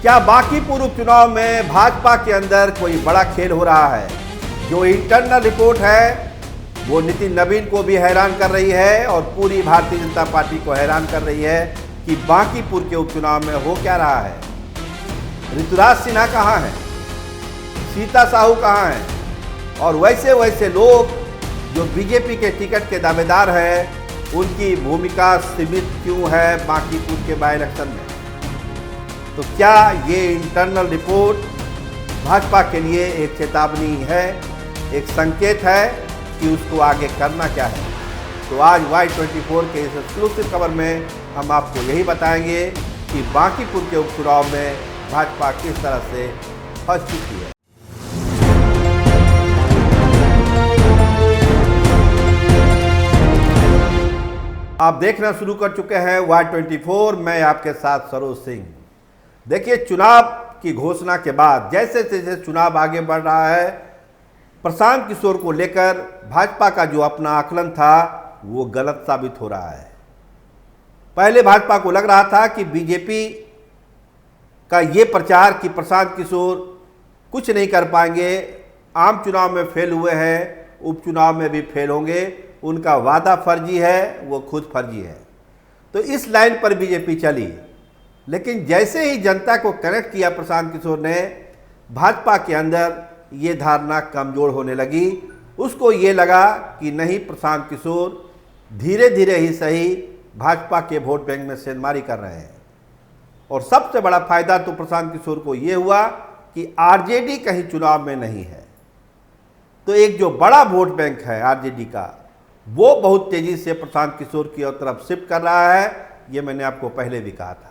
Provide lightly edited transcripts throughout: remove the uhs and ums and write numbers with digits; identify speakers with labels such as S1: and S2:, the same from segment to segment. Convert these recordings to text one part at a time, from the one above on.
S1: क्या बांकीपुर उपचुनाव में भाजपा के अंदर कोई बड़ा खेल हो रहा है? जो इंटरनल रिपोर्ट है वो नितिन नवीन को भी हैरान कर रही है और पूरी भारतीय जनता पार्टी को हैरान कर रही है कि बांकीपुर के उपचुनाव में हो क्या रहा है। ऋतुराज सिन्हा कहाँ है, सीता साहू कहाँ है, और वैसे वैसे लोग जो बीजेपी के टिकट के दावेदार हैं उनकी भूमिका सीमित क्यों है बांकीपुर के बाई इलेक्शन में? तो क्या ये इंटरनल रिपोर्ट भाजपा के लिए एक चेतावनी है, एक संकेत है कि उसको आगे करना क्या है? तो आज Y24 के इस एक्सक्लूसिव खबर में हम आपको यही बताएंगे कि बांकीपुर के उपचुनाव में भाजपा किस तरह से फंस चुकी है। आप देखना शुरू कर चुके हैं Y24, मैं आपके साथ सरोज सिंह। देखिए, चुनाव की घोषणा के बाद जैसे जैसे चुनाव आगे बढ़ रहा है, प्रशांत किशोर को लेकर भाजपा का जो अपना आकलन था वो गलत साबित हो रहा है। पहले भाजपा को लग रहा था कि बीजेपी का ये प्रचार कि प्रशांत किशोर कुछ नहीं कर पाएंगे, आम चुनाव में फेल हुए हैं, उपचुनाव में भी फेल होंगे, उनका वादा फर्जी है, वो खुद फर्जी है, तो इस लाइन पर बीजेपी चली। लेकिन जैसे ही जनता को कनेक्ट किया प्रशांत किशोर ने, भाजपा के अंदर ये धारणा कमजोर होने लगी। उसको ये लगा कि नहीं, प्रशांत किशोर धीरे धीरे ही सही भाजपा के वोट बैंक में सेंधमारी कर रहे हैं। और सबसे बड़ा फायदा तो प्रशांत किशोर को ये हुआ कि आरजेडी कहीं चुनाव में नहीं है, तो एक जो बड़ा वोट बैंक है आरजेडी का, वो बहुत तेजी से प्रशांत किशोर की तरफ शिफ्ट कर रहा है। ये मैंने आपको पहले भी कहा था।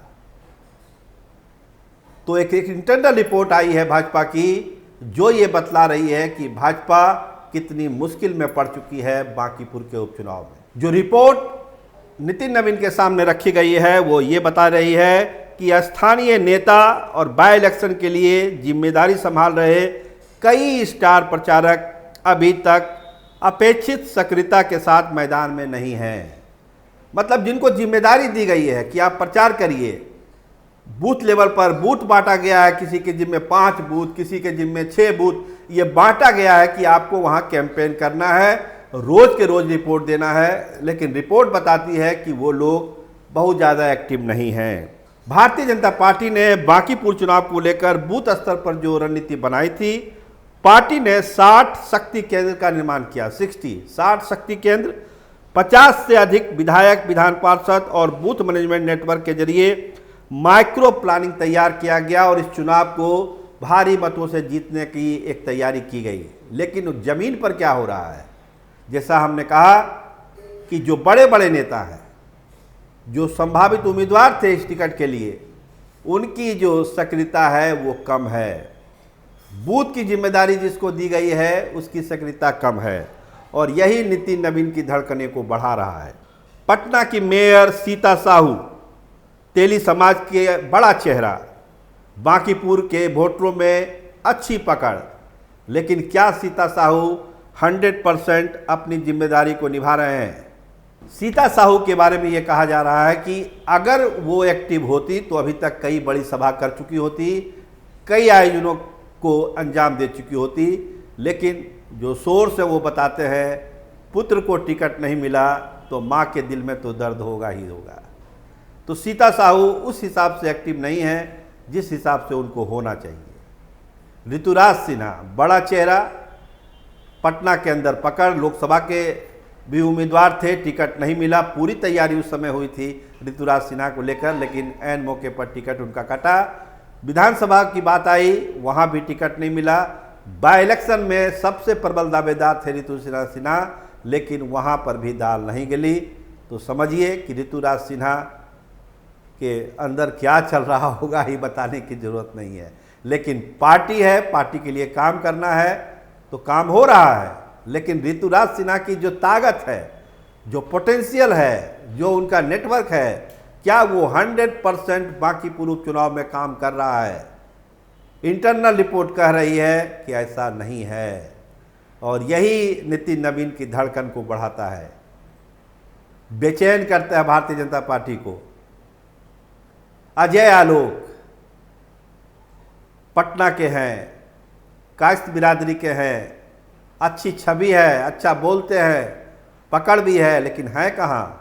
S1: तो एक इंटरनल रिपोर्ट आई है भाजपा की जो ये बतला रही है कि भाजपा कितनी मुश्किल में पड़ चुकी है बांकीपुर के उपचुनाव में। जो रिपोर्ट नितिन नवीन के सामने रखी गई है वो ये बता रही है कि स्थानीय नेता और बाई इलेक्शन के लिए जिम्मेदारी संभाल रहे कई स्टार प्रचारक अभी तक अपेक्षित सक्रियता के साथ मैदान में नहीं हैं। मतलब जिनको जिम्मेदारी दी गई है कि आप प्रचार करिए, बूथ लेवल पर बूथ बांटा गया है, किसी के जिम्मे 5 बूथ, किसी के जिम्मे 6 बूथ, ये बांटा गया है कि आपको वहाँ कैंपेन करना है, रोज के रोज रिपोर्ट देना है। लेकिन रिपोर्ट बताती है कि वो लोग बहुत ज़्यादा एक्टिव नहीं हैं। भारतीय जनता पार्टी ने बांकीपुर चुनाव को लेकर बूथ स्तर पर जो रणनीति बनाई थी, पार्टी ने 60 शक्ति केंद्र का निर्माण किया। 60 शक्ति केंद्र, 50 से अधिक विधायक, विधान पार्षद और बूथ मैनेजमेंट नेटवर्क के जरिए माइक्रो प्लानिंग तैयार किया गया और इस चुनाव को भारी मतों से जीतने की एक तैयारी की गई। लेकिन जमीन पर क्या हो रहा है, जैसा हमने कहा कि जो बड़े बड़े नेता हैं, जो संभावित उम्मीदवार थे इस टिकट के लिए, उनकी जो सक्रियता है वो कम है। बूथ की जिम्मेदारी जिसको दी गई है उसकी सक्रियता कम है, और यही नितिन नवीन की धड़कने को बढ़ा रहा है। पटना की मेयर सीता साहू, तेली समाज के बड़ा चेहरा, बांकीपुर के वोटरों में अच्छी पकड़, लेकिन क्या सीता साहू 100% अपनी जिम्मेदारी को निभा रहे हैं? सीता साहू के बारे में ये कहा जा रहा है कि अगर वो एक्टिव होती तो अभी तक कई बड़ी सभा कर चुकी होती, कई आयोजनों को अंजाम दे चुकी होती। लेकिन जो सोर्स है वो बताते हैं पुत्र को टिकट नहीं मिला तो माँ के दिल में तो दर्द होगा ही होगा। तो सीता साहू उस हिसाब से एक्टिव नहीं है जिस हिसाब से उनको होना चाहिए। ऋतुराज सिन्हा, बड़ा चेहरा, पटना के अंदर पकड़, लोकसभा के भी उम्मीदवार थे, टिकट नहीं मिला। पूरी तैयारी उस समय हुई थी ऋतुराज सिन्हा को लेकर, लेकिन ऐन मौके पर टिकट उनका कटा। विधानसभा की बात आई, वहाँ भी टिकट नहीं मिला। बाई इलेक्शन में सबसे प्रबल दावेदार थे ऋतुराज सिन्हा, लेकिन वहाँ पर भी दाल नहीं गली। तो समझिए कि ऋतुराज सिन्हा के अंदर क्या चल रहा होगा ये बताने की ज़रूरत नहीं है। लेकिन पार्टी है, पार्टी के लिए काम करना है तो काम हो रहा है। लेकिन ऋतुराज सिन्हा की जो ताकत है, जो पोटेंशियल है, जो उनका नेटवर्क है, क्या वो 100% बांकीपुर उपचुनाव में काम कर रहा है? इंटरनल रिपोर्ट कह रही है कि ऐसा नहीं है, और यही नितिन नवीन की धड़कन को बढ़ाता है, बेचैन करता है भारतीय जनता पार्टी को। अजय आलोक, पटना के हैं, कायस्थ बिरादरी के हैं, अच्छी छवि है, अच्छा बोलते हैं, पकड़ भी है, लेकिन है कहाँ?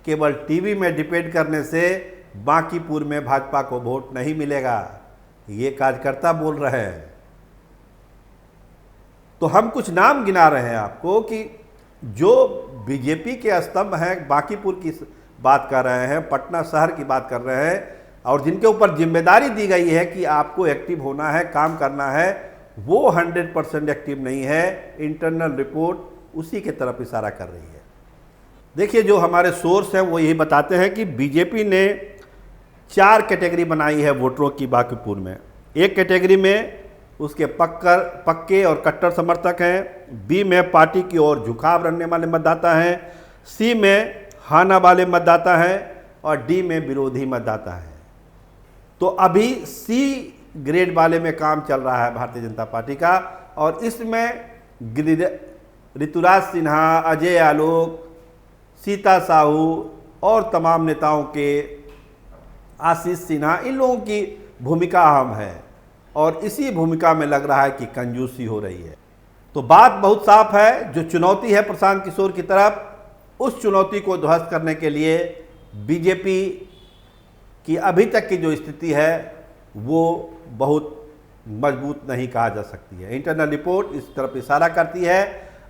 S1: केवल टीवी में डिपेंड करने से बांकीपुर में भाजपा को वोट नहीं मिलेगा, ये कार्यकर्ता बोल रहे हैं। तो हम कुछ नाम गिना रहे हैं आपको कि जो बीजेपी के स्तंभ हैं, बांकीपुर की बात कर रहे हैं, पटना शहर की बात कर रहे हैं, और जिनके ऊपर जिम्मेदारी दी गई है कि आपको एक्टिव होना है, काम करना है, वो 100% एक्टिव नहीं है। इंटरनल रिपोर्ट उसी के तरफ इशारा कर रही है। देखिए, जो हमारे सोर्स हैं वो यही बताते हैं कि बीजेपी ने 4 कैटेगरी बनाई है वोटरों की बांकीपुर में। एक कैटेगरी में उसके पक्के और कट्टर समर्थक हैं, बी में पार्टी की ओर झुकाव रखने वाले मतदाता हैं, सी में हाना वाले मतदाता हैं, और डी में विरोधी मतदाता हैं। तो अभी सी ग्रेड वाले में काम चल रहा है भारतीय जनता पार्टी का, और इसमें ऋतुराज सिन्हा, अजय आलोक, सीता साहू और तमाम नेताओं के, आशीष सिन्हा, इन लोगों की भूमिका अहम है, और इसी भूमिका में लग रहा है कि कंजूसी हो रही है। तो बात बहुत साफ है, जो चुनौती है प्रशांत किशोर की तरफ, उस चुनौती को ध्वस्त करने के लिए बीजेपी की अभी तक की जो स्थिति है वो बहुत मजबूत नहीं कहा जा सकती है। इंटरनल रिपोर्ट इस तरफ इशारा करती है।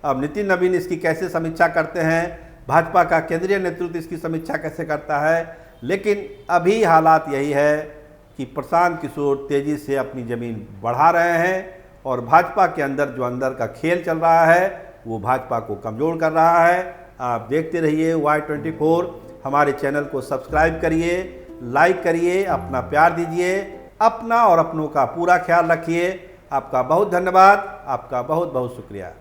S1: अब नितिन नवीन इसकी कैसे समीक्षा करते हैं, भाजपा का केंद्रीय नेतृत्व इसकी समीक्षा कैसे करता है, लेकिन अभी हालात यही है कि प्रशांत किशोर तेजी से अपनी ज़मीन बढ़ा रहे हैं, और भाजपा के अंदर जो अंदर का खेल चल रहा है वो भाजपा को कमज़ोर कर रहा है। आप देखते रहिए Y24, हमारे चैनल को सब्सक्राइब करिए, लाइक करिए, अपना प्यार दीजिए, अपना और अपनों का पूरा ख्याल रखिए। आपका बहुत धन्यवाद, आपका बहुत बहुत शुक्रिया।